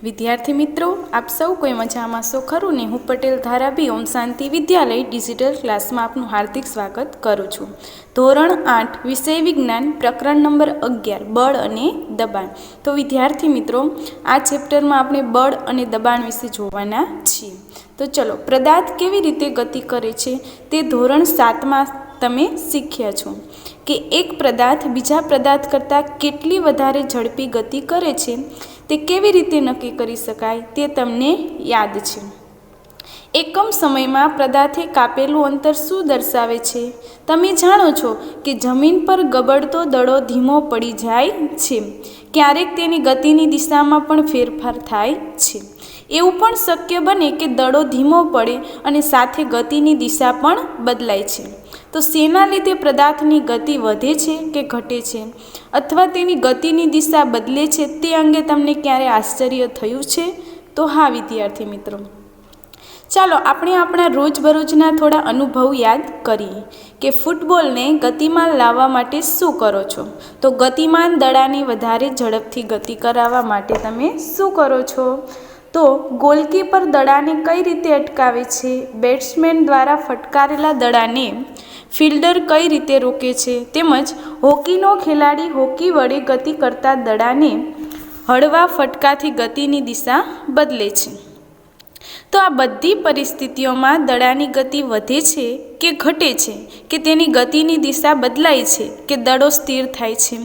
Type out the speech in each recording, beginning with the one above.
विद्यार्थी मित्रों, आप सौ कोई मजामां छो खरू ने? हूँ पटेल धाराभी ओम शांति विद्यालय डिजिटल क्लास में आपनु हार्दिक स्वागत करूँ छूँ। धोरण 8 विषय विज्ञान प्रकरण नंबर 11 बळ अने दबाण। तो विद्यार्थी मित्रों, आ चेप्टर में आपणे बळ अने दबाण विषे जोवाना छीए। तो चलो, पदार्थ केवी रीते गति करे छे ते धोरण 7 में तमे शीख्या छो कि एक पदार्थ बीजा पदार्थ करता केटली वधारे झड़पी गति करे छे ते केवी रीते नक्की करी शकाय ते तमने याद छे। एकम समय में पदार्थे कापेलू अंतर शू दर्शावे छे? तमे जाणो छो कि जमीन पर गबड़तो दड़ो धीमो पड़ी जाय छे, क्यारेक तेनी गतिनी दिशामां पण फेरफार थाय छे। एवुं पण शक्य बने कि दड़ो धीमो पड़े अने साथे गतिनी दिशा पण बदलाय छे। तो शेना लीधे पदार्थनी गति वधे छे के घटे छे, अथवा तेनी गतिनी दिशा बदले छे ते अंगे तमने क्यारे आश्चर्य थयुं छे? तो हाँ विद्यार्थी मित्रों, चालो आपणे आपणा रोजबरोजना थोड़ा अनुभव याद करीए कि फूटबॉल ने गतिमान लाववा माटे शुं करो छो? तो गतिमान दड़ाने वधारे झड़पथी गति कराववा माटे तमे शुं करो छो? तो गोलकीपर दड़ाने कई रीते अटकावे छे? बेट्समेन द्वारा फटकारेला दड़ाने फील्डर कई रीते रोके छे? तेमज होकीनो खेलाड़ी होकी वडे गति करता दड़ाने हळवा फटकाथी गतिनी दिशा बदले छे। तो आ बधी परिस्थितिओमां दड़ानी गति वधे छे के घटे छे, के तेनी गतिनी दिशा बदलाय छे के दड़ो स्थिर थाय छे?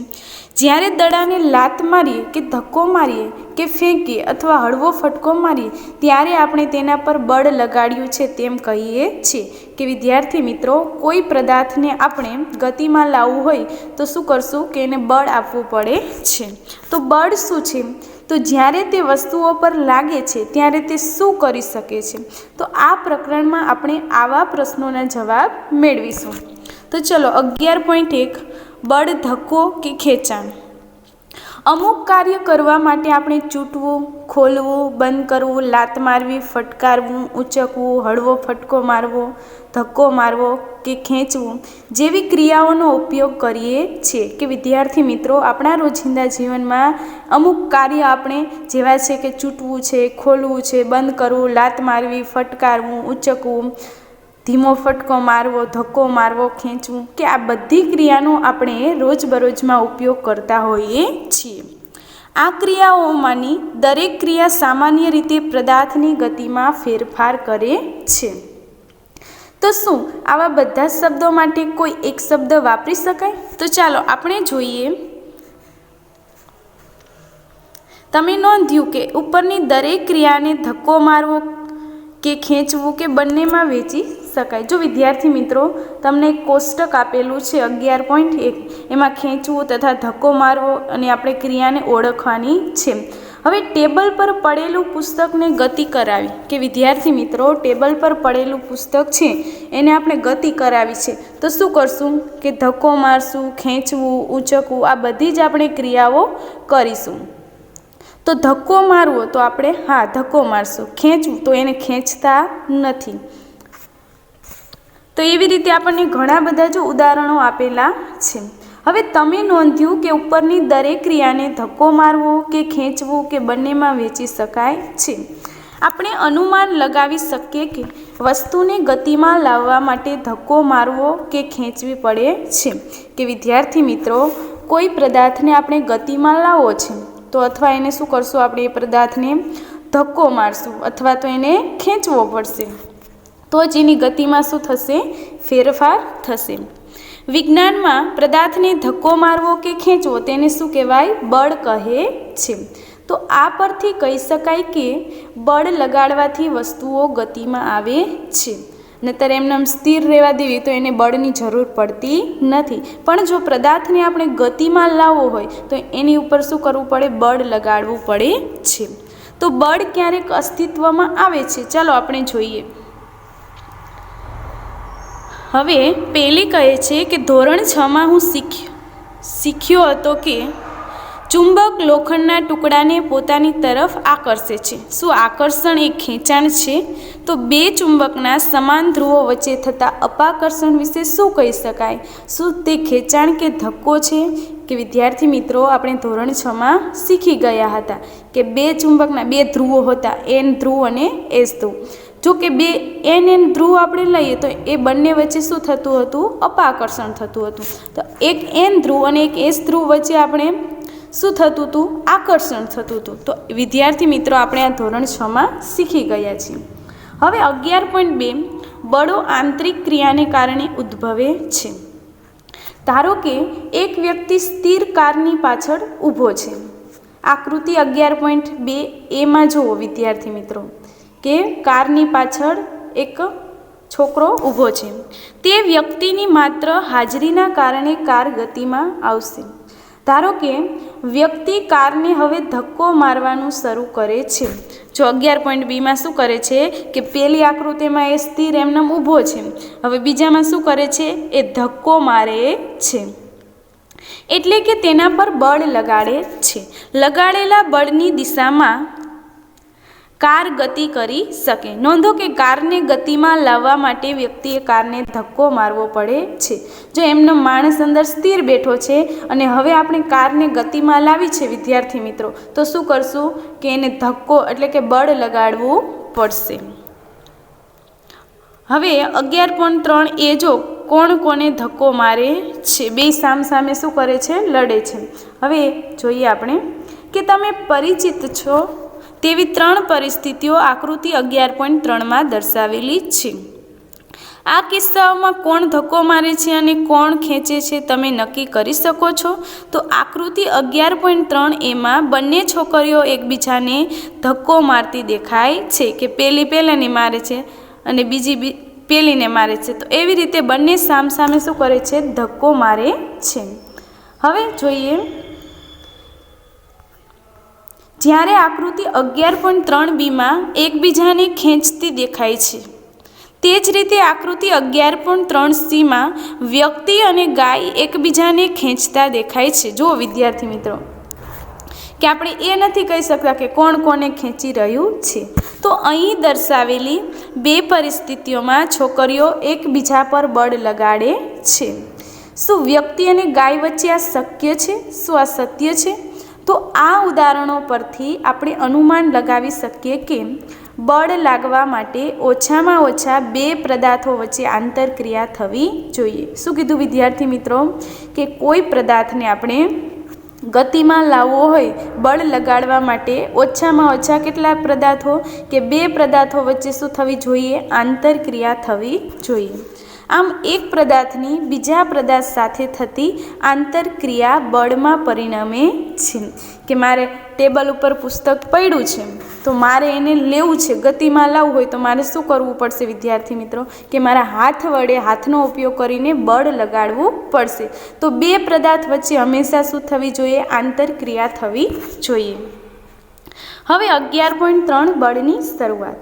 ज्यारे दड़ाने लात मारीए के धक्को मारीए के फेंकीए अथवा हळवो फटको मारीए त्यारे आपणे तेना पर बळ लगाड्युं छे तेम कहीए छे कि विद्यार्थी मित्रों, कोई पदार्थने आपणे गतिमां लावવું હોય तो शुं करशुं के एने बळ आपवुं पड़े छे। तो बळ शुं छे? तो ज्यारे ते वस्तुओं पर लागे छे त्यारे ते शुं करी शके छे? तो आ प्रकरणमां आपणे आवा प्रश्नोना जवाब मेळवीशुं। तो चलो 11.1 बळ धक्को के खेंचाण। अमुक कार्य करवा माटे आपणे चूंटवुं, खोलवुं, बंद करवुं, लात मारवी, फटकारवुं, उचकवुं, हळवो फटको मारवो, धक्को मारवो के खेंचवुं जेवी क्रियाओनो उपयोग करीए छे। कि विद्यार्थी मित्रों, आपणा रोजिंदा जीवनमां अमुक कार्य आपणे जेवा छे के चूंटवुं छे, खोलवुं छे, बंद करवुं, लात मारवी, फटकारवुं, उचकवुं, धीमो फटको मारवो, धक्को मारवो, खेंचवुं के आ बधी क्रियानो आपणे रोजबरोजमां उपयोग करता होईए छीए। आ क्रियाओमांनी दरेक क्रिया सामान्य रीते पदार्थनी गतिमां फेरफार करे छे। तो शुं आवा बधा शब्दों माटे कोई एक शब्द वापरी शकाय? तो चालो आपणे जोईए। तमे नोंध्युं के उपरनी दरेक क्रियाने धक्को मारवो के खेंचवुं के बंनेमां वहेंची शकाय। जो विद्यार्थी मित्रों, तमने एक कोष्टक आपेलुं छे 11.1 एमां खेंचवुं तथा धक्को मारवो अने आपणे क्रियाने ओळखवानी छे। हवे टेबल पर पड़ेलुं पुस्तकने गति करावी के विद्यार्थी मित्रों, टेबल पर पड़ेलुं पुस्तक छे एने आपणे गति करावी छे तो शुं करशुं के धक्को मारशुं, खेंचवुं, उचकवुं आ बधी ज आपणे क्रियाओ करीशुं। तो धक्को मारवो तो आपणे हाँ धक्को मारशुं, खेंचवुं तो एने खेंचता नथी। तो एवी रीते आपणे घणा बधा जो उदाहरणों आपेला छे। हवे तमे नोंध्युं के उपरनी दरेक क्रियाने धक्को मारवो के खेंचवुं के बंनेमां वहेंची शकाय छे। आपणे अनुमान लगावी शकीए के वस्तुने गतिमां लाववा माटे धक्को मारवो के खेंचवी पड़े छे। के विद्यार्थी मित्रों, कोई पदार्थने आपणे गतिमां लाववो छे तो अथवा एने शुं करशुं, आपणे ए पदार्थने धक्को मारशुं अथवा तो एने खेंचवो पड़शे तो ज एनी गतिमां शुं थशे? फेरफार थशे। विज्ञान में पदार्थ ने धक्को मारवो के खेंचवो तेने शुं कहेवाय? बळ कहे छे। तो आ परथी कही शकाय के बळ लगाडवाथी वस्तुओ गतिमां आवे छे, नहीतर एमनेम स्थिर रहेवा देवी तो एने बळनी जरूर पड़ती नथी। पण जो पदार्थ ने आपणे गतिमां लाववो होय तो एनी उपर शुं करवुं पड़े? बळ लगाडवुं पड़े छे। तो बळ क्यारेक अस्तित्वमां आवे छे? चालो आपणे जोईए। हवे पेली कहे छे कि धोरण 6 में हूँ शीख्यो શીખ્યો હતો કે ચુંબક લોખંડના ટુકડાને પોતાની તરફ આકર્ષે છે. શું આકર્ષણ એ ખેંચાણ છે? તો બે ચુંબકના સમાન ધ્રુવો વચ્ચે થતા અપાકર્ષણ વિશે શું કહી શકાય? શું તે ખેંચાણ કે ધક્કો છે? કે વિદ્યાર્થી મિત્રો, આપણે ધોરણ 6માં શીખી ગયા હતા કે બે ચુંબકના બે ધ્રુવો હતા, એન ધ્રુવ અને એસ ધ્રુવ. જો કે બે એન ધ્રુવ આપણે લઈએ તો એ બંને વચ્ચે શું થતું હતું? અપાકર્ષણ થતું હતું. તો એક એન ધ્રુવ અને એક એસ ધ્રુવ વચ્ચે આપણે શું થતું હતું? આકર્ષણ થતું હતું. તો વિદ્યાર્થી મિત્રો, આપણે આ ધોરણ 6માં શીખી ગયા છીએ. હવે 11.2 બળો આંતરિક ક્રિયાને કારણે ઉદ્ભવે છે. ધારો કે એક વ્યક્તિ સ્થિર કારની પાછળ ઊભો છે. આકૃતિ 11.2 એમાં જુઓ વિદ્યાર્થી મિત્રો કે કારની પાછળ એક છોકરો ઊભો છે. તે વ્યક્તિની માત્ર હાજરીના કારણે કાર ગતિમાં આવશે. ધારો કે વ્યક્તિ કારને હવે ધક્કો મારવાનું શરૂ કરે છે. જો 11.2માં શું કરે છે કે પહેલી આકૃતિમાં એ સ્થિર એમનેમ ઊભો છે, હવે બીજામાં શું કરે છે? એ ધક્કો મારે છે, એટલે કે તેના પર બળ લગાડે છે. લગાડેલા બળની દિશામાં કાર ગતિ કરી શકે. નોંધો કે કારને ગતિમાં લાવવા માટે વ્યક્તિએ કારને ધક્કો મારવો પડે છે. જો એમનો માણસ અંદર સ્થિર બેઠો છે અને હવે આપણે કારને ગતિમાં લાવી છે વિદ્યાર્થી મિત્રો, તો શું કરશું કે એને ધક્કો એટલે કે બળ લગાડવું પડશે. હવે 11.3 એ જો કોણ કોને ધક્કો મારે છે? બે સામસામે શું કરે છે? લડે છે. હવે જોઈએ આપણે કે તમે પરિચિત છો તેવી 3 પરિસ્થિતિઓ આકૃતિ 11.3માં દર્શાવેલી છે. આ કિસ્સાઓમાં કોણ ધક્કો મારે છે અને કોણ ખેંચે છે તમે નક્કી કરી શકો છો. તો આકૃતિ 11.3 એમાં બંને છોકરીઓ એકબીજાને ધક્કો મારતી દેખાય છે કે પેલી પેલાને મારે છે અને બીજી પેલીને મારે છે. તો એવી રીતે બંને સામસામે શું કરે છે? ધક્કો મારે છે. હવે જોઈએ, જ્યારે આકૃતિ 11.3bમાં એકબીજાને ખેંચતી દેખાય છે, તે જ રીતે આકૃતિ 11.3cમાં વ્યક્તિ અને ગાય એકબીજાને ખેંચતા દેખાય છે. જો વિદ્યાર્થી મિત્રો કે આપણે એ નથી કહી શકતા કે કોણ કોને ખેંચી રહ્યું છે. તો અહીં દર્શાવેલી બે પરિસ્થિતિઓમાં છોકરીઓ એકબીજા પર બળ લગાડે છે. શું વ્યક્તિ અને ગાય વચ્ચે આ શક્ય છે? શું આ સત્ય છે? તો આ ઉદાહરણો પરથી આપણે અનુમાન લગાવી શકીએ કે બળ લાગવા માટે ઓછામાં ઓછા બે પદાર્થો વચ્ચે આંતરક્રિયા થવી જોઈએ. શું કીધું વિદ્યાર્થી મિત્રો? કે કોઈ પદાર્થને આપણે ગતિમાં લાવવો હોય, બળ લગાડવા માટે ઓછામાં ઓછા કેટલા પદાર્થો? કે બે પદાર્થો વચ્ચે શું થવી જોઈએ? આંતરક્રિયા થવી જોઈએ. આમ એક પદાર્થની બીજા પદાર્થ સાથે થતી આંતરક્રિયા બળમાં પરિણમે છે. કે મારે ટેબલ ઉપર પુસ્તક પડ્યું છે તો મારે એને લેવું છે, ગતિમાં લાવવું હોય તો મારે શું કરવું પડશે વિદ્યાર્થી મિત્રો? કે મારા હાથ વડે હાથનો ઉપયોગ કરીને બળ લગાડવું પડશે. તો બે પદાર્થ વચ્ચે હંમેશા શું થવી જોઈએ? આંતરક્રિયા થવી જોઈએ. હવે 11.3 બળની શરૂઆત.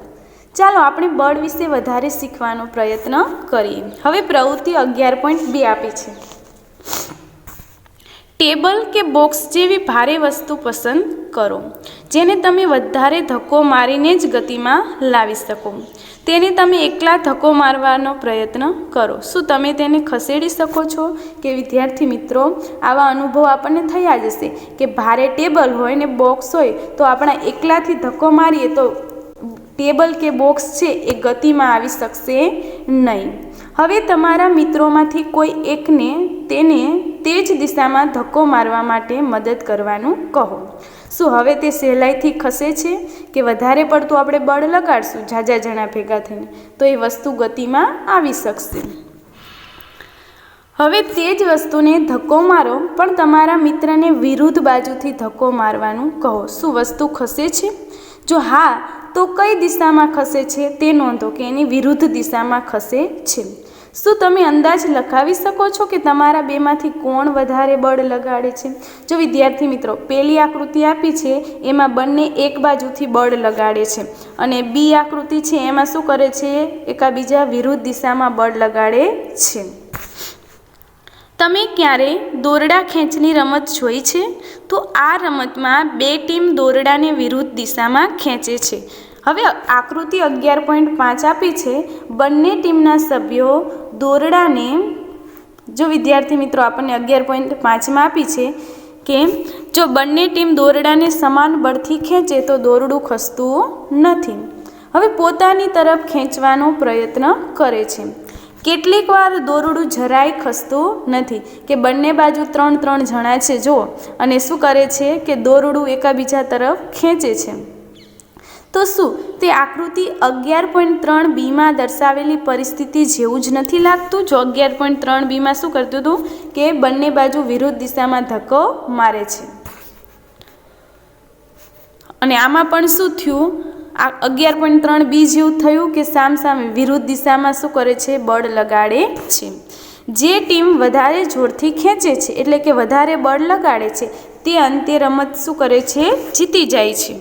ચાલો આપણે બળ વિશે વધારે શીખવાનો પ્રયત્ન કરીએ. હવે પ્રવૃત્તિ 11.2 આપી છે. ટેબલ કે બોક્સ જેવી ભારે વસ્તુ પસંદ કરો જેને તમે વધારે ધક્કો મારીને જ ગતિમાં લાવી શકો. તેને તમે એકલા ધક્કો મારવાનો પ્રયત્ન કરો. શું તમે તેને ખસેડી શકો છો? કે વિદ્યાર્થી મિત્રો, આવા અનુભવ આપણને થયા જ હશે કે ભારે ટેબલ હોય ને બોક્સ હોય તો આપણા એકલાથી ધક્કો મારીએ તો ટેબલ કે બોક્સ છે એ ગતિમાં આવી શકશે નહીં. હવે તમારા મિત્રોમાંથી કોઈ એકને તેને તે જ દિશામાં ધક્કો મારવા માટે મદદ કરવાનું કહો. શું હવે તે સહેલાઈથી ખસે છે? કે વધારે પડતું આપણે બળ લગાડશું ઝાઝા જણા ભેગા થઈને તો એ વસ્તુ ગતિમાં આવી શકશે. હવે તે જ વસ્તુને ધક્કો મારો પણ તમારા મિત્રને વિરુદ્ધ બાજુથી ધક્કો મારવાનું કહો. શું વસ્તુ ખસે છે? જો હા તો કઈ દિશામાં ખસે છે તે નોંધો કે એની વિરુદ્ધ દિશામાં ખસે છે. શું તમે અંદાજ લગાવી શકો છો કે તમારા બેમાંથી કોણ વધારે બળ લગાડે છે? જો વિદ્યાર્થી મિત્રો, પહેલી આકૃતિ આપી છે એમાં બંને એક બાજુથી બળ લગાડે છે અને બી આકૃતિ છે એમાં શું કરે છે? એકાબીજા વિરુદ્ધ દિશામાં બળ લગાડે છે. તમે ક્યારે દોરડા ખેંચની રમત જોઈ છે? તો આ રમતમાં બે ટીમ દોરડાને વિરુદ્ધ દિશામાં ખેંચે છે. હવે આકૃતિ 11.5 આપી છે. બંને ટીમના સભ્યો દોરડાને, જો વિદ્યાર્થી મિત્રો આપણને 11.5માં આપી છે કે જો બંને ટીમ દોરડાને સમાન બળથી ખેંચે તો દોરડું ખસતું નથી. હવે પોતાની તરફ ખેંચવાનો પ્રયત્ન કરે છે. કેટલીક વાર દોરડું જરાય ખસતું નથી કે બંને બાજુ 3 જણા છે જો, અને શું કરે છે કે દોરડું એકબીજા તરફ ખેંચે છે. તો શું તે આકૃતિ 11.3bમાં દર્શાવેલી પરિસ્થિતિ જેવું જ નથી લાગતું? જો 11.3bમાં શું કરતું હતું કે બંને બાજુ વિરુદ્ધ દિશામાં ધક્કો મારે છે, અને આમાં પણ શું થયું? આ 11.3b જેવું થયું કે સામસામે વિરુદ્ધ દિશામાં શું કરે છે? બળ લગાડે છે. જે ટીમ વધારે જોરથી ખેંચે છે એટલે કે વધારે બળ લગાડે છે તે અંતે રમત શું કરે છે? જીતી જાય છે.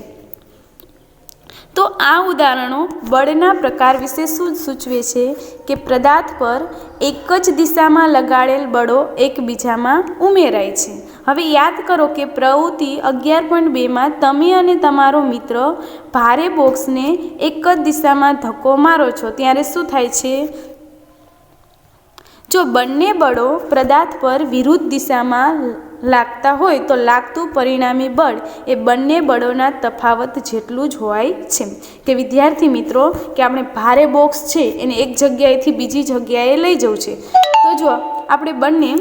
તો આ ઉદાહરણો બળના પ્રકાર વિશે શું સૂચવે છે કે પદાર્થ પર એક જ દિશામાં લગાડેલ બળો એકબીજામાં ઉમેરાય છે. હવે યાદ કરો કે પ્રવૃત્તિ 11.2માં તમે અને તમારો મિત્ર ભારે બોક્સને એક જ દિશામાં ધક્કો મારો છો ત્યારે શું થાય છે? જો બંને બળો પદાર્થ પર વિરુદ્ધ દિશામાં લાગતા હોય તો લાગતું પરિણામી બળ એ બંને બળોના તફાવત જેટલું જ હોય છે. કે વિદ્યાર્થી મિત્રો કે આપણે ભારે બોક્સ છે એને એક જગ્યાએથી બીજી જગ્યાએ લઈ જવું છે, તો જો આપણે બંને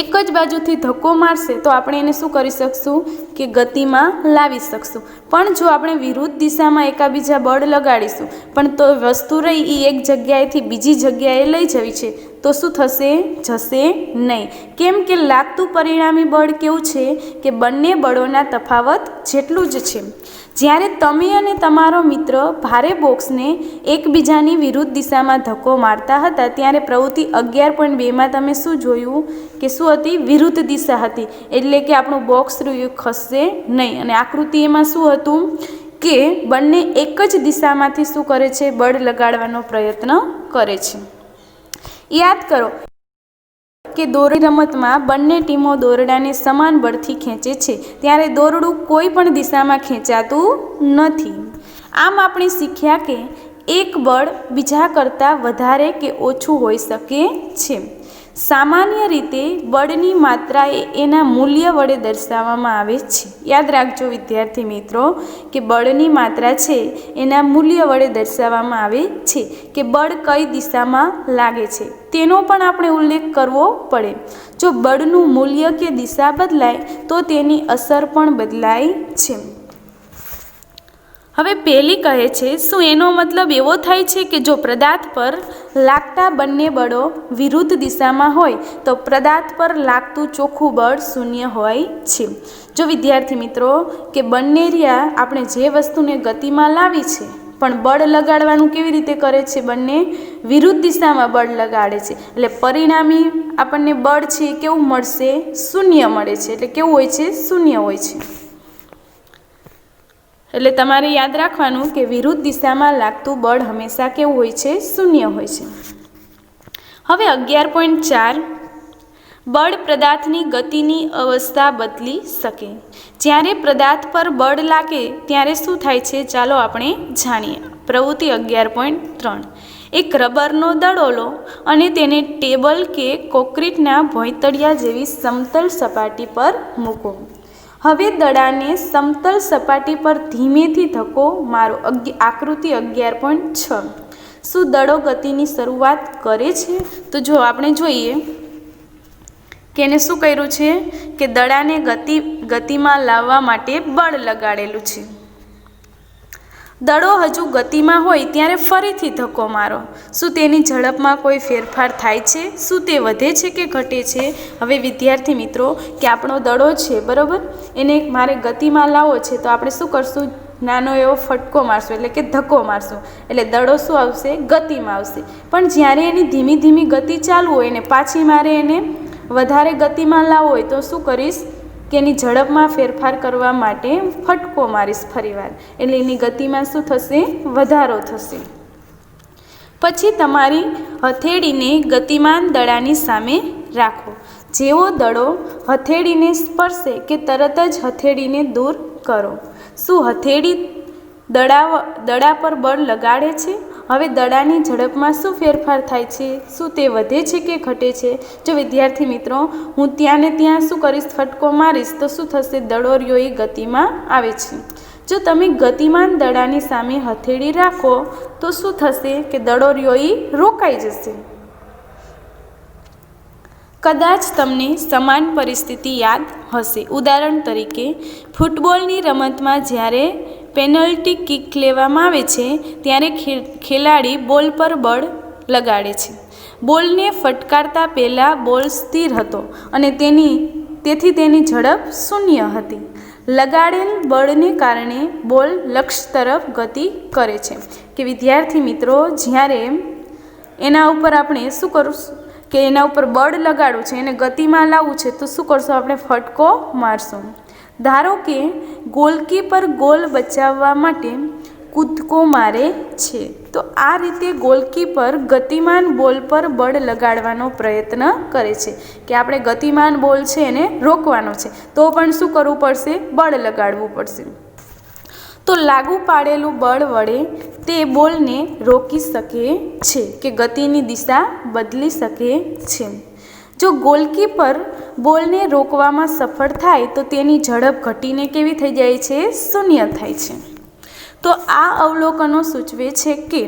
એક જ બાજુથી ધક્કો મારશે તો આપણે એને શું કરી શકશું કે ગતિમાં લાવી શકશું. પણ જો આપણે વિરુદ્ધ દિશામાં એકાબીજા બળ લગાડીશું પણ તો વસ્તુ રહી એ એક જગ્યાએથી બીજી જગ્યાએ લઈ જવી છે તો શું થશે? જશે નહીં. કેમ કે લાગતું પરિણામી બળ કેવું છે કે બંને બળોના તફાવત જેટલું જ છે. જ્યારે તમે અને તમારો મિત્ર ભારે બોક્સને એકબીજાની વિરુદ્ધ દિશામાં ધક્કો મારતા હતા ત્યારે પ્રવૃત્તિ 11.2માં તમે શું જોયું કે શું હતી? વિરુદ્ધ દિશા હતી, એટલે કે આપણું બોક્સ રહ્યું ખસશે નહીં. અને આકૃતિ એમાં શું હતું કે બંને એક જ દિશામાંથી શું કરે છે? બળ લગાડવાનો પ્રયત્ન કરે છે. યાદ કરો કે દોરડી રમતમાં બંને ટીમો દોરડાને સમાન બળથી ખેંચે છે ત્યારે દોરડું કોઈ પણ દિશામાં ખેંચાતું નથી. આમ આપણે શીખ્યા કે એક બળ બીજા કરતાં વધારે કે ઓછું હોઈ શકે છે. સામાન્ય રીતે બળની માત્રા એના મૂલ્ય વડે દર્શાવવામાં આવે છે. યાદ રાખજો વિદ્યાર્થી મિત્રો કે બળની માત્રા છે એના મૂલ્ય વડે દર્શાવવામાં આવે છે કે બળ કઈ દિશામાં લાગે છે તેનો પણ આપણે ઉલ્લેખ કરવો પડે. જો બળનું મૂલ્ય કે દિશા બદલાય તો તેની અસર પણ બદલાય છે. હવે પહેલી કહે છે શું એનો મતલબ એવો થાય છે કે જો પદાર્થ પર લાગતા બંને બળો વિરુદ્ધ દિશામાં હોય તો પદાર્થ પર લાગતું ચોખ્ખું બળ શૂન્ય હોય છે? જો વિદ્યાર્થી મિત્રો કે બંને રહ્યા આપણે જે વસ્તુને ગતિમાં લાવી છે પણ બળ લગાડવાનું કેવી રીતે કરે છે? બંને વિરુદ્ધ દિશામાં બળ લગાડે છે એટલે પરિણામી આપણને બળ છે કેવું મળશે? શૂન્ય મળે છે. એટલે કેવું હોય છે? શૂન્ય હોય છે. એટલે તમારે યાદ રાખવાનું કે વિરુદ્ધ દિશામાં લાગતું બળ હંમેશા કેવું હોય છે? શૂન્ય હોય છે. હવે 11.4 બળ પદાર્થની ગતિની અવસ્થા બદલી શકે. જ્યારે પદાર્થ પર બળ લાગે ત્યારે શું થાય છે? ચાલો આપણે જાણીએ. પ્રવૃત્તિ 11.3 એક રબરનો દડો લો અને તેને ટેબલ કે કોન્ક્રીટના ભોંયતળિયા જેવી સમતલ સપાટી પર મૂકો. હવે દડાને સમતલ સપાટી પર ધીમેથી ધક્કો મારો. આકૃતિ 11.6 શું દડો ગતિની શરૂઆત કરે છે? તો જો આપણે જોઈએ કે એને શું કર્યું છે કે દડાને ગતિમાં લાવવા માટે બળ લગાડેલું છે. દડો હજુ ગતિમાં હોય ત્યારે ફરીથી ધક્કો મારો. શું તેની ઝડપમાં કોઈ ફેરફાર થાય છે? શું તે વધે છે કે ઘટે છે? હવે વિદ્યાર્થી મિત્રો કે આપણો દડો છે બરાબર, એને મારે ગતિમાં લાવવો છે તો આપણે શું કરશું? નાનો એવો ફટકો મારશું એટલે કે ધક્કો મારશું એટલે દડો શું આવશે? ગતિમાં આવશે. પણ જ્યારે એની ધીમી ધીમી ગતિ ચાલુ હોય ને પાછી મારે એને વધારે ગતિમાં લાવવો હોય તો શું કરીશ કે એની ઝડપમાં ફેરફાર કરવા માટે ફટકો મારીશ ફરીવાર, એટલે એની ગતિમાં શું થશે? વધારો થશે. પછી તમારી હથેળીને ગતિમાન દડાની સામે રાખો. જેવો દડો હથેળીને સ્પર્શે કે તરત જ હથેળીને દૂર કરો. શું હથેળી દડા પર બળ લગાડે છે? હવે દડાની ઝડપમાં શું ફેરફાર થાય છે? શું તે વધે છે કે ઘટે છે? જો વિદ્યાર્થી મિત્રો હું ત્યાં ને ત્યાં શું કરીશ, ફટકો મારીશ તો શું થશે? દડો એ ગતિમાં આવે છે. જો તમે ગતિમાન દડાની સામે હથેળી રાખો તો શું થશે કે દડો એ રોકાઈ જશે. કદાચ તમને સમાન પરિસ્થિતિ યાદ હશે. ઉદાહરણ તરીકે ફૂટબોલની રમતમાં જ્યારે પેનલ્ટી કિક લેવામાં આવે છે ત્યારે ખેલાડી બોલ પર બળ લગાડે છે. બોલને ફટકારતા પહેલાં બોલ સ્થિર હતો અને તેથી તેની ઝડપ શૂન્ય હતી. લગાડેલ બળને કારણે બોલ લક્ષ્ય તરફ ગતિ કરે છે. કે વિદ્યાર્થી મિત્રો જ્યારે એના ઉપર આપણે શું કરશું કે એના ઉપર બળ લગાડવું છે, એને ગતિમાં લાવવું છે તો શું કરશું? આપણે ફટકો મારશું. ધારો કે ગોલકીપર ગોલ બચાવવા માટે કૂદકો મારે છે તો આ રીતે ગોલકીપર ગતિમાન બોલ પર બળ લગાડવાનો પ્રયત્ન કરે છે કે આપણે ગતિમાન બોલ છે એને રોકવાનો છે તો પણ શું કરવું પડશે? બળ લગાડવું પડશે. તો લાગુ પાડેલું બળ વડે તે બોલને રોકી શકે છે કે ગતિની દિશા બદલી શકે છે. જો ગોલકીપર બોલને રોકવામાં સફળ થાય તો તેની ઝડપ ઘટીને કેવી થઈ જાય છે? શૂન્ય થાય છે. તો આ અવલોકનો સૂચવે છે કે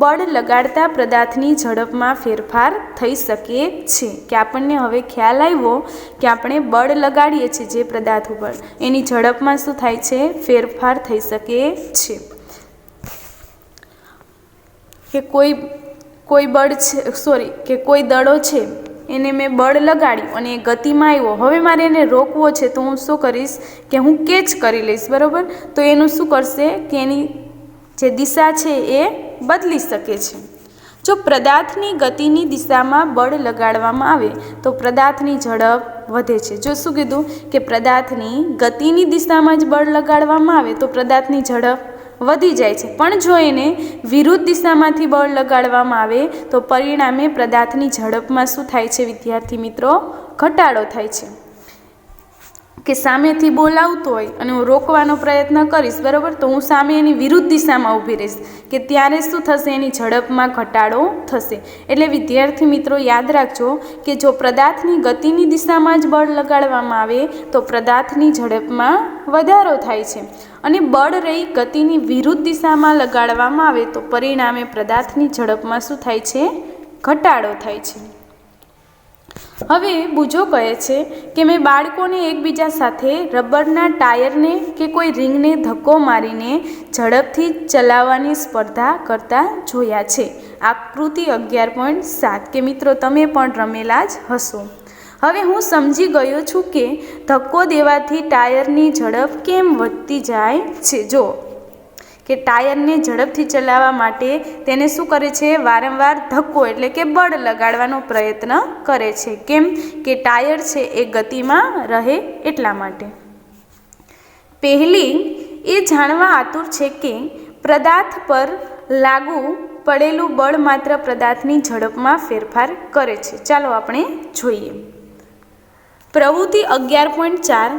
બળ લગાડતા પદાર્થની ઝડપમાં ફેરફાર થઈ શકે છે. કે આપણને હવે ખ્યાલ આવ્યો કે આપણે બળ લગાડીએ છીએ જે પદાર્થ ઉપર એની ઝડપમાં શું થાય છે? ફેરફાર થઈ શકે છે. કે કોઈ બળ છે કોઈ દડો છે એને મેં બળ લગાડ્યું અને એ ગતિમાં આવ્યો. હવે મારે એને રોકવો છે તો હું શું કરીશ કે હું કેચ કરી લઈશ, બરાબર? તો એનું શું કરશે કે એની જે દિશા છે એ બદલી શકે છે. જો પદાર્થની ગતિની દિશામાં બળ લગાડવામાં આવે તો પદાર્થની ઝડપ વધે છે. જો શું કીધું કે પદાર્થની ગતિની દિશામાં જ બળ લગાડવામાં આવે તો પદાર્થની ઝડપ વધી જાય છે. પણ જો એને વિરુદ્ધ દિશામાંથી બળ લગાડવામાં આવે તો પરિણામે પદાર્થની ઝડપમાં શું થાય છે વિદ્યાર્થી મિત્રો? ઘટાડો થાય છે. કે સામેથી બોલ આવતો હોય અને હું રોકવાનો પ્રયત્ન કરીશ, બરાબર? તો હું સામે એની વિરુદ્ધ દિશામાં ઊભી રહીશ કે ત્યારે શું થશે? એની ઝડપમાં ઘટાડો થશે. એટલે વિદ્યાર્થી મિત્રો યાદ રાખજો કે જો પદાર્થની ગતિની દિશામાં જ બળ લગાડવામાં આવે તો પદાર્થની ઝડપમાં વધારો થાય છે અને બળ રહી ગતિની વિરુદ્ધ દિશામાં લગાડવામાં આવે તો પરિણામે પદાર્થની ઝડપમાં શું થાય છે? ઘટાડો થાય છે. હવે બુજો કહે છે કે મેં બાળકોને એકબીજા સાથે રબરના ટાયરને કે કોઈ રિંગને ધક્કો મારીને ઝડપથી ચલાવવાની સ્પર્ધા કરતા જોયા છે. આકૃતિ 11.7 કે મિત્રો તમે પણ રમેલા જ હશો. હવે હું સમજી ગયો છું કે ધક્કો દેવાથી ટાયરની ઝડપ કેમ વધતી જાય છે. જો કે ટાયરને ઝડપથી ચલાવવા માટે તેને શું કરે છે? વારંવાર ધક્કો એટલે કે બળ લગાડવાનો પ્રયત્ન કરે છે. કેમ કે ટાયર છે એ ગતિમાં રહે એટલા માટે. પહેલી એ જાણવા આતુર છે કે પદાર્થ પર લાગુ પડેલું બળ માત્ર પદાર્થની ઝડપમાં ફેરફાર કરે છે. ચાલો આપણે જોઈએ. પ્રવૃત્તિ 11.4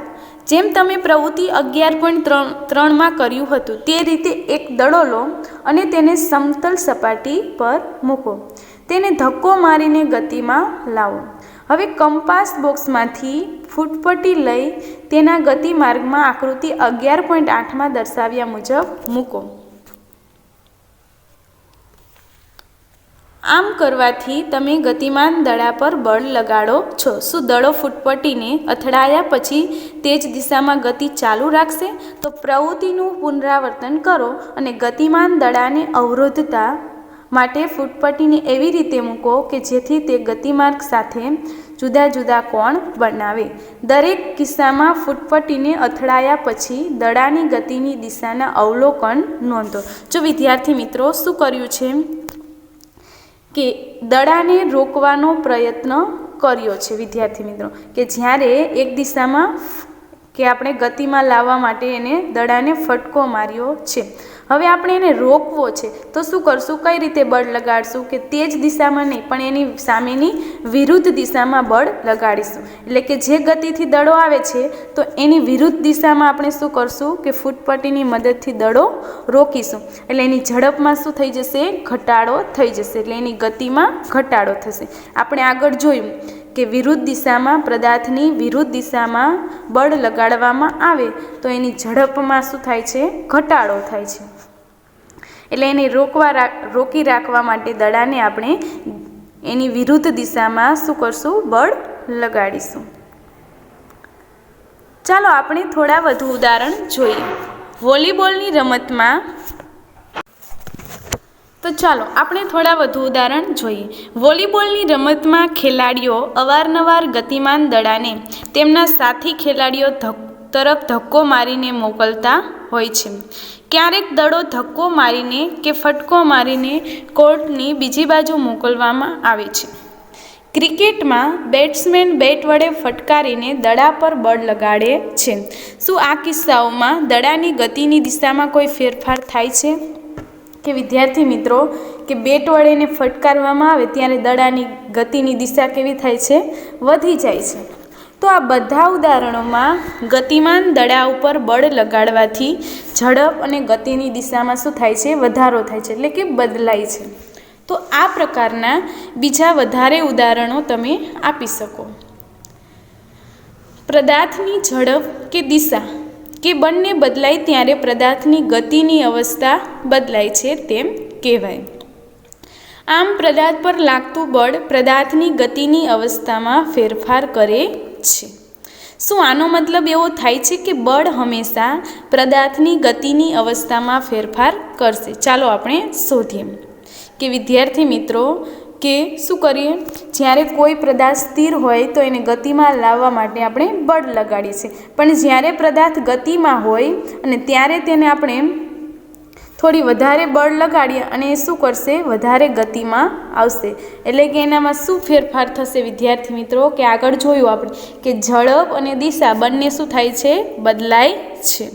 જેમ તમે પ્રવૃત્તિ 11.3માં કર્યું હતું તે રીતે એક દડો લો અને તેને સમતલ સપાટી પર મૂકો. તેને ધક્કો મારીને ગતિમાં લાવો. હવે કંપાસ બોક્સમાંથી ફૂટપટ્ટી લઈ તેના ગતિમાર્ગમાં આકૃતિ 11.8માં દર્શાવ્યા મુજબ મૂકો. આમ કરવાથી તમે ગતિમાન દડા પર બળ લગાડો છો. શું દડો ફૂટપટ્ટીને અથડાયા પછી તે જ દિશામાં ગતિ ચાલુ રાખશે? તો પ્રવૃત્તિનું પુનરાવર્તન કરો અને ગતિમાન દડાને અવરોધતા માટે ફૂટપટ્ટીને એવી રીતે મૂકો કે જેથી તે ગતિમાર્ગ સાથે જુદા જુદા કોણ બનાવે. દરેક કિસ્સામાં ફૂટપટ્ટીને અથડાયા પછી દડાની ગતિની દિશાના અવલોકન નોંધો. જો વિદ્યાર્થી મિત્રો શું કર્યું છે કે દડાને રોકવાનો પ્રયત્ન કર્યો છે વિદ્યાર્થી મિત્રો, કે જ્યારે એક દિશામાં કે આપણે ગતિમાં લાવવા માટે એને દડાને ફટકો માર્યો છે. હવે આપણે એને રોકવો છે તો શું કરશું, કઈ રીતે બળ લગાડશું કે તે જ દિશામાં નહીં પણ એની સામેની વિરુદ્ધ દિશામાં બળ લગાડીશું. એટલે કે જે ગતિથી દડો આવે છે તો એની વિરુદ્ધ દિશામાં આપણે શું કરશું કે ફૂટપટ્ટીની મદદથી દડો રોકીશું. એટલે એની ઝડપમાં શું થઈ જશે, ઘટાડો થઈ જશે. એટલે એની ગતિમાં ઘટાડો થશે. આપણે આગળ જોયું કે વિરુદ્ધ દિશામાં પદાર્થની વિરુદ્ધ દિશામાં બળ લગાડવામાં આવે તો એની ઝડપમાં શું થાય છે, ઘટાડો થાય છે. એટલે એને રોકી રાખવા માટે દડાને આપણે એની વિરુદ્ધ દિશામાં શું કરશું, બળ લગાડીશું. ચાલો આપણે થોડા વધુ ઉદાહરણ જોઈએ. વોલીબોલની રમતમાં તો ચાલો આપણે થોડા વધુ ઉદાહરણ જોઈએ. વોલીબોલની રમતમાં ખેલાડીઓ અવારનવાર ગતિમાન દડાને તેમના સાથી ખેલાડીઓ તરફ ધક્કો મારીને મોકલતા હોય છે. ક્યારેક દડો ધક્કો મારીને કે ફટકો મારીને કોર્ટની બીજી બાજુ મોકલવામાં આવે છે. ક્રિકેટમાં બેટ્સમેન બેટ વડે ફટકારીને દડા પર બળ લગાડે છે. શું આ કિસ્સાઓમાં દડાની ગતિની દિશામાં કોઈ ફેરફાર થાય છે કે વિદ્યાર્થી મિત્રો કે બેટ વડે એને ફટકારવામાં આવે ત્યારે દડાની ગતિની દિશા કેવી થાય છે, વધી જાય છે. તો આ બધા ઉદાહરણોમાં ગતિમાન દડા ઉપર બળ લગાડવાથી ઝડપ અને ગતિની દિશામાં શું થાય છે, વધારો થાય છે, એટલે કે બદલાય છે. તો આ પ્રકારના બીજા વધારે ઉદાહરણો તમે આપી શકો. પદાર્થની ઝડપ કે દિશા કે બંને બદલાય ત્યારે પદાર્થની ગતિની અવસ્થા બદલાય છે તેમ કહેવાય. આમ પદાર્થ પર લાગતું બળ પદાર્થની ગતિની અવસ્થામાં ફેરફાર કરે છે. શું આનો મતલબ એવો થાય છે કે બળ હંમેશા પદાર્થની ગતિની અવસ્થામાં ફેરફાર કરશે? ચાલો આપણે શોધીએ કે વિદ્યાર્થી મિત્રો કે શું કરીએ, જ્યારે કોઈ પદાર્થ સ્થિર હોય તો એને ગતિમાં લાવવા માટે આપણે બળ લગાડીએ છીએ, પણ જ્યારે પદાર્થ ગતિમાં હોય અને ત્યારે તેને આપણે થોડી વધારે બળ લગાડીએ અને એ શું કરશે, વધારે ગતિમાં આવશે. એટલે કે એનામાં શું ફેરફાર થશે વિદ્યાર્થી મિત્રો કે આગળ જોયું આપણે કે ઝડપ અને દિશા બંને શું થાય છે, બદલાય છે.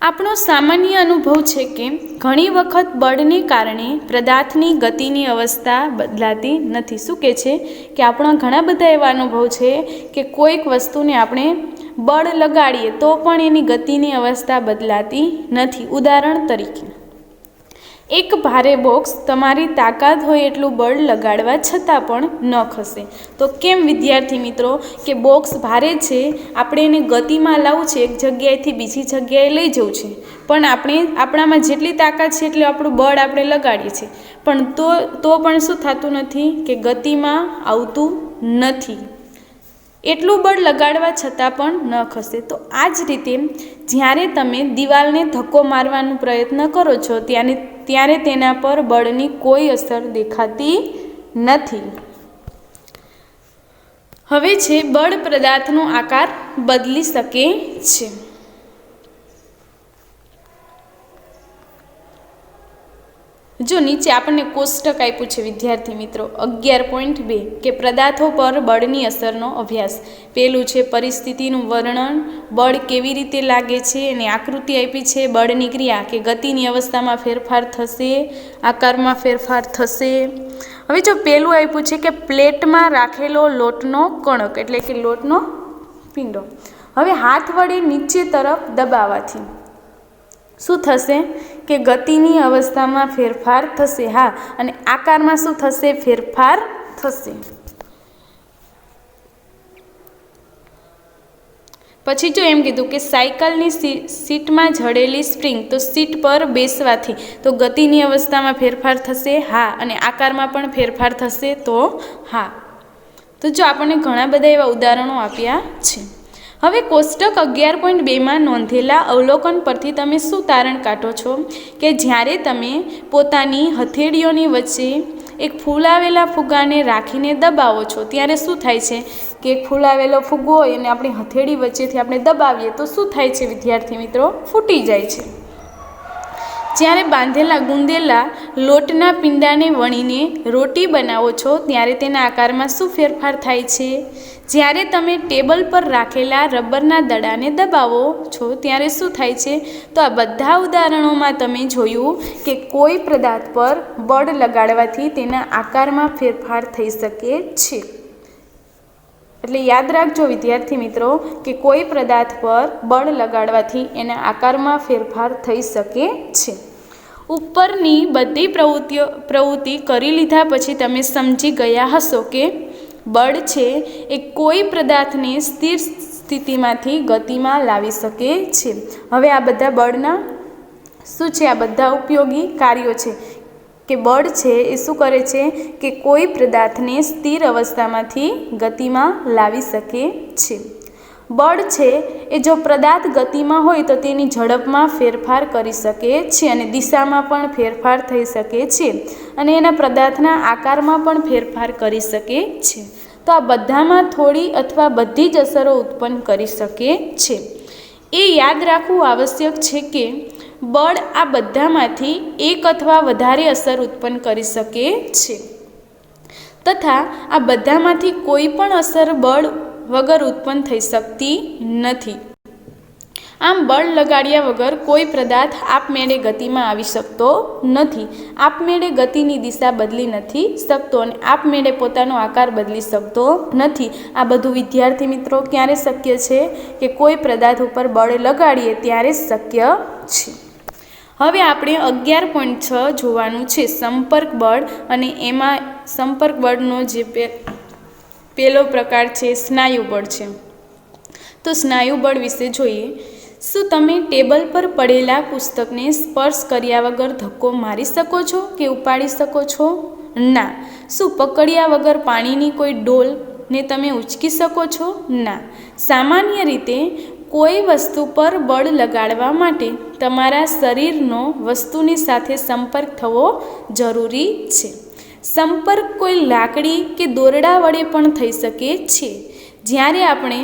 આપણો સામાન્ય અનુભવ છે કે ઘણી વખત બળને કારણે પદાર્થની ગતિની અવસ્થા બદલાતી નથી. શું કહે છે કે આપણા ઘણા બધા એવા અનુભવ છે કે કોઈક વસ્તુને આપણે બળ લગાડીએ તો પણ એની ગતિની અવસ્થા બદલાતી નથી. ઉદાહરણ તરીકે એક ભારે બોક્સ તમારી તાકાત હોય એટલું બળ લગાડવા છતાં પણ ન ખસે. તો કેમ વિદ્યાર્થી મિત્રો કે બોક્સ ભારે છે, આપણે એને ગતિમાં લાવવું છે, એક જગ્યાએથી બીજી જગ્યાએ લઈ જવું છે, પણ આપણામાં જેટલી તાકાત છે એટલે આપણું બળ આપણે લગાડીએ છીએ, પણ તો પણ શું થતું નથી કે ગતિમાં આવતું નથી. એટલું બળ લગાડવા છતાં પણ ન ખસે. તો આ જ રીતે જ્યારે તમે દિવાલને ધક્કો મારવાનો પ્રયત્ન કરો છો ત્યારે તેના પર બળની કોઈ અસર દેખાતી નથી. હવે છે બળ પદાર્થનો આકાર બદલી શકે છે. જો નીચે આપણને કોષ્ટક આપ્યું છે વિદ્યાર્થી મિત્રો 11.2 કે પદાર્થો પર બળની અસરનો અભ્યાસ. પેલું છે પરિસ્થિતિનું વર્ણન, બળ કેવી રીતે લાગે છે, એની આકૃતિ આપી છે, બળની ક્રિયા કે ગતિની અવસ્થામાં ફેરફાર થશે, આકારમાં ફેરફાર થશે. હવે જો પેલું આપ્યું છે કે પ્લેટમાં રાખેલો લોટનો કણક એટલે કે લોટનો પીંડો હવે હાથ વડે નીચે તરફ દબાવવાથી શું થશે કે ગતિની અવસ્થામાં ફેરફાર થશે. હા, અને આકારમાં શું થશે, ફેરફાર થશે. પછી જો એમ કીધું કે સાયકલની સીટમાં જડેલી સ્પ્રિંગ તો સીટ પર બેસવાથી તો ગતિની અવસ્થામાં ફેરફાર થશે. હા, અને આકારમાં પણ ફેરફાર થશે. તો હા. તો જો આપણને ઘણા બધા એવા ઉદાહરણો આપ્યા છે. હવે કોષ્ટક 11.2માં નોંધેલા અવલોકન પરથી તમે શું તારણ કાઢો છો કે જ્યારે તમે પોતાની હથેળીઓની વચ્ચે એક ફૂલાવેલા ફુગ્ગાને રાખીને દબાવો છો ત્યારે શું થાય છે કે એક ફૂલાવેલો ફુગ્ગો હોય અને આપણી હથેળી વચ્ચેથી આપણે દબાવીએ તો શું થાય છે વિદ્યાર્થી મિત્રો, ફૂટી જાય છે. જ્યારે બાંધેલા ગુંદેલા લોટના પીંડાને વણીને રોટી બનાવો છો ત્યારે તેના આકારમાં શું ફેરફાર થાય છે? જ્યારે તમે ટેબલ પર રાખેલા રબરના દડાને દબાવો છો ત્યારે શું થાય છે? તો આ બધા ઉદાહરણોમાં તમે જોયું કે કોઈ પદાર્થ પર બળ લગાડવાથી તેના આકારમાં ફેરફાર થઈ શકે છે. એટલે યાદ રાખજો વિદ્યાર્થી મિત્રો કે કોઈ પદાર્થ પર બળ લગાડવાથી એના આકારમાં ફેરફાર થઈ શકે છે. ઉપરની બધી પ્રવૃત્તિ કરી લીધા પછી તમે સમજી ગયા હશો કે બળ છે એ કોઈ પદાર્થને સ્થિર સ્થિતિમાંથી ગતિમાં લાવી શકે છે. હવે આ બધા બળના શું છે? આ બધા ઉપયોગી કાર્યો છે કે બળ છે એ શું કરે છે કે કોઈ પદાર્થને સ્થિર અવસ્થામાંથી ગતિમાં લાવી શકે છે. બળ છે એ જો પદાર્થ ગતિમાં હોય તો તેની ઝડપમાં ફેરફાર કરી શકે છે અને દિશામાં પણ ફેરફાર થઈ શકે છે અને એના પદાર્થના આકારમાં પણ ફેરફાર કરી શકે છે. તો આ બધામાં થોડી અથવા બધી જ અસરો ઉત્પન્ન કરી શકે છે. એ યાદ રાખવું આવશ્યક છે કે બળ આ બધામાંથી એક અથવા વધારે અસર ઉત્પન્ન કરી શકે છે તથા આ બધામાંથી કોઈ પણ અસર બળ વગર ઉત્પન્ન થઈ શકતી નથી. આમ બળ લગાડ્યા વગર કોઈ પદાર્થ આપમેળે ગતિમાં આવી શકતો નથી, આપમેળે ગતિની દિશા બદલી નથી શકતો અને આપમેળે પોતાનો આકાર બદલી શકતો નથી. આ બધું વિદ્યાર્થી મિત્રો ક્યારે શક્ય છે? કે કોઈ પદાર્થ ઉપર બળ લગાડીએ ત્યારે જ શક્ય છે. હવે આપણે 11.6 જોવાનું છે સંપર્ક બળ, અને એમાં સંપર્ક બળનો જે પહેલો પ્રકાર છે સ્નાયુ બળ છે. તો સ્નાયુ બળ વિશે જોઈએ. શું તમે ટેબલ પર પડેલા પુસ્તકને સ્પર્શ કર્યા વગર ધક્કો મારી શકો છો કે ઉપાડી શકો છો? ના. શું પકડ્યા વગર પાણીની કોઈ ડોલને તમે ઉંચકી શકો છો? ના. સામાન્ય રીતે કોઈ વસ્તુ પર બળ લગાડવા માટે તમારા શરીરનો વસ્તુની સાથે સંપર્ક થવો જરૂરી છે. સંપર્ક કોઈ લાકડી કે દોરડા વડે પણ થઈ શકે છે. જ્યારે આપણે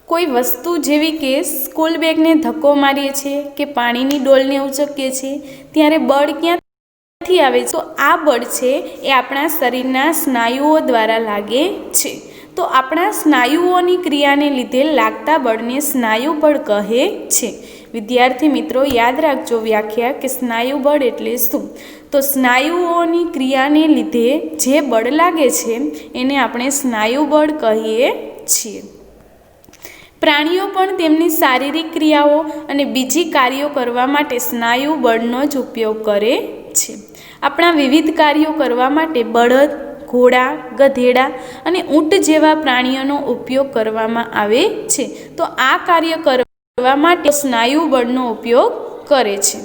કોઈ વસ્તુ જેવી કે સ્કૂલ બેગને ધક્કો મારીએ છીએ કે પાણીની ડોલને ઉચકીએ છીએ ત્યારે બળ ક્યાંથી આવે છે? તો આ બળ છે એ આપણા શરીરના સ્નાયુઓ દ્વારા લાગે છે. તો આપણા સ્નાયુઓની ક્રિયાને લીધે લાગતા બળને સ્નાયુ બળ કહે છે. વિદ્યાર્થી મિત્રો યાદ રાખજો વ્યાખ્યા કે સ્નાયુ બળ એટલે શું? તો સ્નાયુઓની ક્રિયાને લીધે જે બળ લાગે છે એને આપણે સ્નાયુ બળ કહીએ છીએ. પ્રાણીઓ પણ તેમની શારીરિક ક્રિયાઓ અને બીજી કાર્યો કરવા માટે સ્નાયુ બળનો જ ઉપયોગ કરે છે. આપણા વિવિધ કાર્યો કરવા માટે બળદ, ઘોડા, ગધેડા અને ઊંટ જેવા પ્રાણીઓનો ઉપયોગ કરવામાં આવે છે. તો આ કાર્ય કરવા માટે સ્નાયુ બળનો ઉપયોગ કરે છે.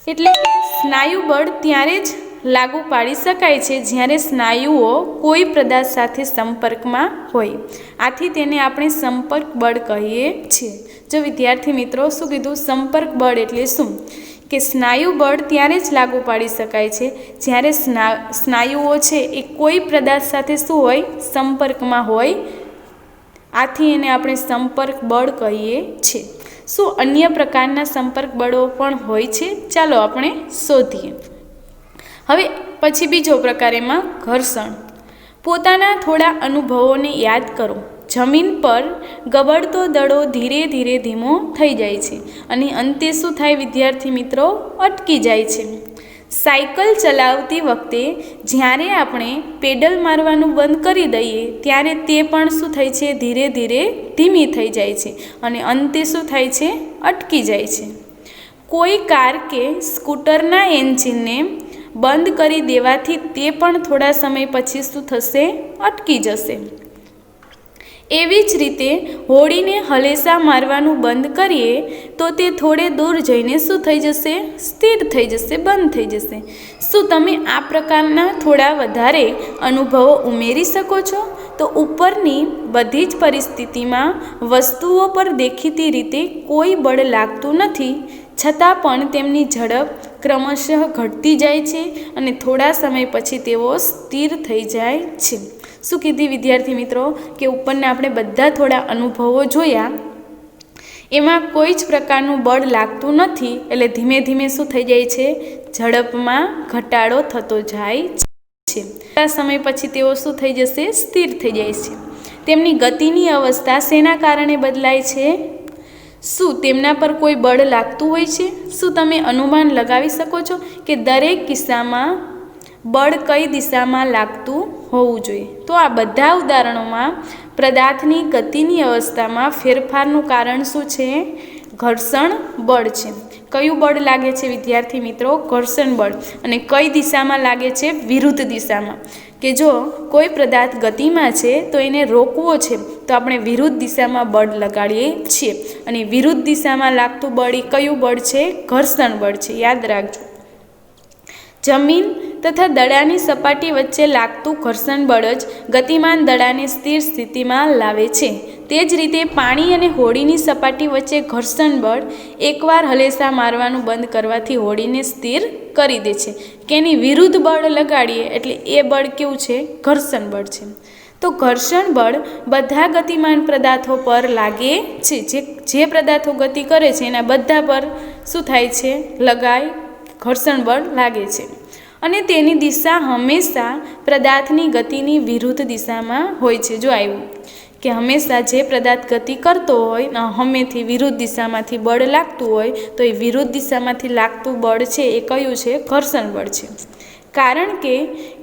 એટલે કે સ્નાયુ બળ ત્યારે જ લાગુ પાડી શકાય છે જ્યારે સ્નાયુઓ કોઈ પદાર્થ સાથે સંપર્કમાં હોય. આથી તેને આપણે સંપર્ક બળ કહીએ છીએ. જો વિદ્યાર્થી મિત્રો શું કીધું? સંપર્ક બળ એટલે શું? કે સ્નાયુ બળ ત્યારે જ લાગુ પાડી શકાય છે જ્યારે સ્નાયુઓ છે એ કોઈ પદાર્થ સાથે શું હોય? સંપર્કમાં હોય. આથી એને આપણે સંપર્ક બળ કહીએ છીએ. શું અન્ય પ્રકારના સંપર્ક બળો પણ હોય છે? ચાલો આપણે શોધીએ. હવે પછી બીજો પ્રકાર એમાં ઘર્ષણ. પોતાના થોડા અનુભવોને યાદ કરો. જમીન પર ગબડતો દડો ધીરે ધીરે ધીમો થઈ જાય છે અને અંતે શું થાય વિદ્યાર્થી મિત્રો? અટકી જાય છે. સાયકલ ચલાવતી વખતે જ્યારે આપણે પેડલ મારવાનું બંધ કરી દઈએ ત્યારે તે પણ શું થાય છે? ધીરે ધીરે ધીમી થઈ જાય છે અને અંતે શું થાય છે? અટકી જાય છે. કોઈ કાર કે સ્કૂટરના એન્જિનને બંધ કરી દેવાથી તે પણ થોડા સમય પછી શું થશે? અટકી જશે. એવી જ રીતે હોડીને હલેસા મારવાનું બંધ કરીએ તો તે થોડે દૂર જઈને શું થઈ જશે? સ્થિર થઈ જશે, બંધ થઈ જશે. શું તમે આ પ્રકારના થોડા વધારે અનુભવો ઉમેરી શકો છો? તો ઉપરની બધી જ પરિસ્થિતિમાં વસ્તુઓ પર દેખીતી રીતે કોઈ બળ લાગતું નથી, છતાં પણ તેમની ઝડપ ક્રમશઃ ઘટતી જાય છે અને થોડા સમય પછી તેઓ સ્થિર થઈ જાય છે. શું કીધી વિદ્યાર્થી મિત્રો? કે ઉપરના આપણે બધા થોડા અનુભવો જોયા એમાં કોઈ જ પ્રકારનું બળ લાગતું નથી, એટલે ધીમે ધીમે શું થઈ જાય છે, ઝડપમાં ઘટાડો થતો જાય છે. થોડા સમય પછી તેઓ શું થઈ જશે, સ્થિર થઈ જાય છે. તેમની ગતિની અવસ્થા શેના કારણે બદલાય છે? શું તેમના પર કોઈ બળ લાગતું હોય છે? શું તમે અનુમાન લગાવી શકો છો કે દરેક કિસ્સામાં બળ કઈ દિશામાં લાગતું હોવું જોઈએ? તો આ બધા ઉદાહરણોમાં પદાર્થની ગતિની અવસ્થામાં ફેરફારનું કારણ શું છે? ઘર્ષણ બળ છે. કયું બળ લાગે છે વિદ્યાર્થી મિત્રો? ઘર્ષણ બળ. અને કઈ દિશામાં લાગે છે? વિરુદ્ધ દિશામાં. કે જો કોઈ પદાર્થ ગતિમાં છે તો એને રોકવો છે તો આપણે વિરુદ્ધ દિશામાં બળ લગાડીએ છીએ, અને વિરુદ્ધ દિશામાં લાગતું બળ એ કયું બળ છે? ઘર્ષણ બળ છે. યાદ રાખજો. જમીન તથા દડાની સપાટી વચ્ચે લાગતું ઘર્ષણ બળ જ ગતિમાન દડાને સ્થિર સ્થિતિમાં લાવે છે. તે જ રીતે પાણી અને હોડીની સપાટી વચ્ચે ઘર્ષણ બળ એકવાર હલેસા મારવાનું બંધ કરવાથી હોડીને સ્થિર કરી દે છે. કે એની વિરુદ્ધ બળ લગાડીએ એટલે એ બળ કેવું છે? ઘર્ષણ બળ છે. તો ઘર્ષણ બળ બધા ગતિમાન પદાર્થો પર લાગે છે. જે પદાર્થો ગતિ કરે છે એના બધા પર શું થાય છે? ઘર્ષણ બળ લાગે છે. અને તેની દિશા હંમેશા પદાર્થની ગતિની વિરુદ્ધ દિશામાં હોય છે. જો આવ્યું કે હંમેશા જે પદાર્થ ગતિ કરતો હોય હંમેથી વિરુદ્ધ દિશામાંથી બળ લાગતું હોય તો એ વિરુદ્ધ દિશામાંથી લાગતું બળ છે એ કયું છે? ઘર્ષણ બળ છે. કારણ કે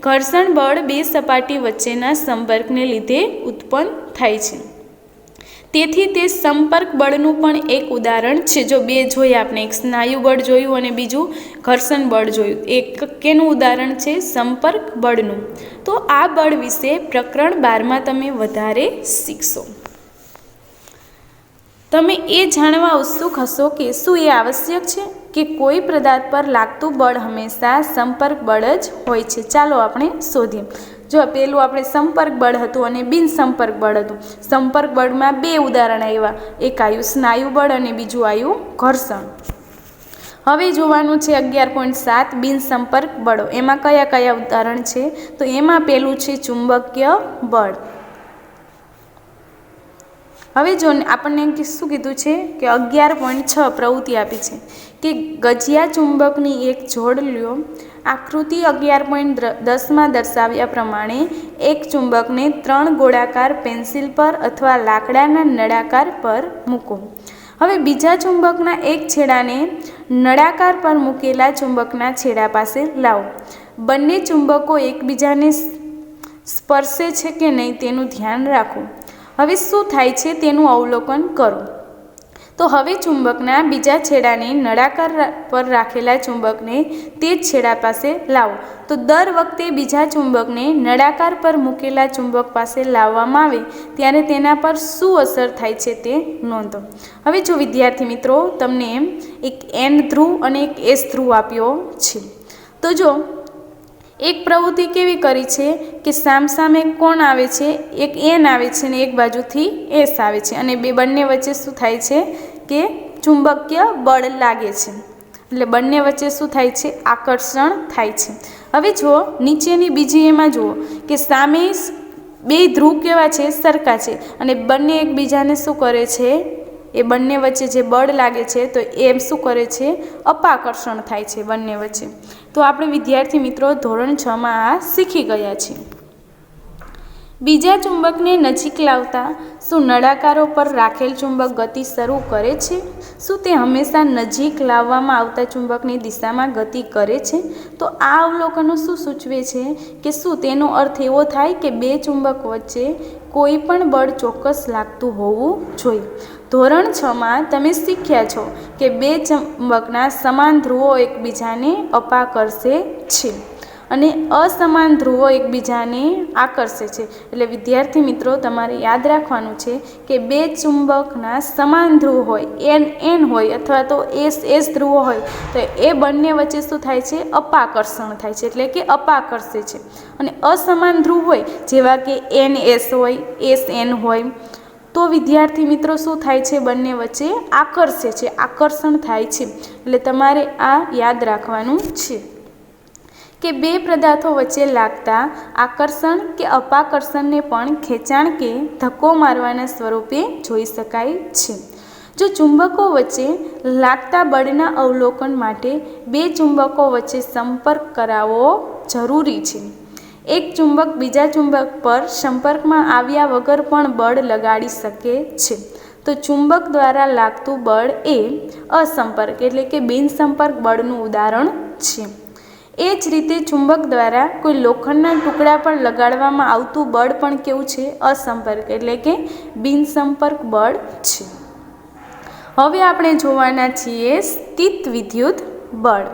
ઘર્ષણ બળ બે સપાટી વચ્ચેના સંપર્કને લીધે ઉત્પન્ન થાય છે. તેથી તે સંપર્ક બળનું પણ એક ઉદાહરણ છે. જો બે જોઈએ આપણે, એક સ્નાયુ બળ જોયું અને બીજું ઘર્ષણ બળ જોયું. એક કેનું ઉદાહરણ છે? સંપર્ક બળનું. તો આ બળ વિશે પ્રકરણ 12માં તમે વધારે શીખશો. તમે એ જાણવા ઉત્સુક હશો કે શું એ આવશ્યક છે કે કોઈ પદાર્થ પર લાગતું બળ હંમેશા સંપર્ક બળ જ હોય છે? ચાલો આપણે શોધીએ. જો પેલું આપણે સંપર્ક બળ હતું અને બિન સંપર્ક બળ હતું. સંપર્ક બળમાં બે ઉદાહરણ આવ્યા, એક આવ્યું સ્નાયુ બળ અને બીજું આવ્યું ઘર્ષણ. હવે જોવાનું છે 11.7 બિન સંપર્ક બળો. એમાં કયા કયા ઉદાહરણ છે? તો એમાં પેલું છે ચુંબકીય બળ. હવે જો આપણને શું કીધું છે કે 11.6 પ્રવૃત્તિ આપી છે કે ગજિયા ચુંબકની એક જોડ લ્યો. આકૃતિ 11.10માં દર્શાવ્યા પ્રમાણે એક ચુંબકને 3 ગોળાકાર પેન્સિલ પર અથવા લાકડાના નળાકાર પર મૂકો. હવે બીજા ચુંબકના એક છેડાને નળાકાર પર મૂકેલા ચુંબકના છેડા પાસે લાવો. બંને ચુંબકો એકબીજાને સ્પર્શે છે કે નહીં તેનું ધ્યાન રાખો. હવે શું થાય છે તેનું અવલોકન કરો. તો હવે ચુંબકના બીજા છેડાને નળાકાર પર રાખેલા ચુંબકને તે જ છેડા પાસે લાવો. તો દર વખતે બીજા ચુંબકને નળાકાર પર મૂકેલા ચુંબક પાસે લાવવામાં આવે ત્યારે તેના પર શું અસર થાય છે તે નોંધો. હવે જો વિદ્યાર્થી મિત્રો તમને એક N ધ્રુવ અને એક S ધ્રુવ આપ્યો છે. તો જો એક પ્રવૃત્તિ કેવી કરી છે કે સામસામે કોણ આવે છે? એક N આવે છે અને એક બાજુથી S આવે છે, અને બંને વચ્ચે શું થાય છે કે ચુંબકીય બળ લાગે છે. એટલે બંને વચ્ચે શું થાય છે? આકર્ષણ થાય છે. હવે જો નીચેની બીજી એમાં જુઓ કે સામે બે ધ્રુવ કેવા છે? સરખા છે, અને બંને એકબીજાને શું કરે છે? એ બંને વચ્ચે જે બળ લાગે છે તો એ શું કરે છે? અપાકર્ષણ થાય છે બંને વચ્ચે. તો આપણે વિદ્યાર્થી મિત્રો ધોરણ 6માં આ શીખી ગયા છીએ. બીજા ચુંબકને નજીક લાવતા શું નળાકારો પર રાખેલ ચુંબક ગતિ શરૂ કરે છે? શું તે હંમેશા નજીક લાવવામાં આવતા ચુંબકની દિશામાં ગતિ કરે છે? તો આ અવલોકનો શું સૂચવે છે કે શું તેનો અર્થ એવો થાય કે બે ચુંબક વચ્ચે કોઈ પણ બળ ચોક્કસ લાગતું હોવું જોઈએ. ધોરણ 6માં તમે શીખ્યા છો કે બે ચુંબકના સમાન ધ્રુવો એકબીજાને અપાકર્ષે છે અને અસમાન ધ્રુવો એકબીજાને આકર્ષે છે. એટલે વિદ્યાર્થી મિત્રો તમારે યાદ રાખવાનું છે કે બે ચુંબકના સમાન ધ્રુવ હોય, N હોય અથવા તો S ધ્રુવો હોય તો એ બંને વચ્ચે શું થાય છે? અપાકર્ષણ થાય છે, એટલે કે અપાકર્ષે છે. અને અસમાન ધ્રુવ હોય જેવા કે NS હોય, SN હોય તો વિદ્યાર્થી મિત્રો શું થાય છે? બંને વચ્ચે આકર્ષે છે, આકર્ષણ થાય છે. એટલે તમારે આ યાદ રાખવાનું છે કે બે પદાર્થો વચ્ચે લાગતા આકર્ષણ કે અપાકર્ષણને પણ ખેંચાણ કે ધક્કો મારવાના સ્વરૂપે જોઈ શકાય છે. જો ચુંબકો વચ્ચે લાગતા બળના અવલોકન માટે બે ચુંબકો વચ્ચે સંપર્ક કરાવવો જરૂરી છે. એક ચુંબક બીજા ચુંબક પર સંપર્કમાં આવ્યા વગર પણ બળ લગાડી શકે છે. તો ચુંબક દ્વારા લાગતું બળ એ અસંપર્ક એટલે કે બિનસંપર્ક બળનું ઉદાહરણ છે. એ જ રીતે ચુંબક દ્વારા કોઈ લોખંડના ટુકડા પર લગાડવામાં આવતું બળ પણ કેવું છે? અસંપર્ક એટલે કે બિનસંપર્ક બળ છે. હવે આપણે જોવાના છીએ સ્થિત વિદ્યુત બળ.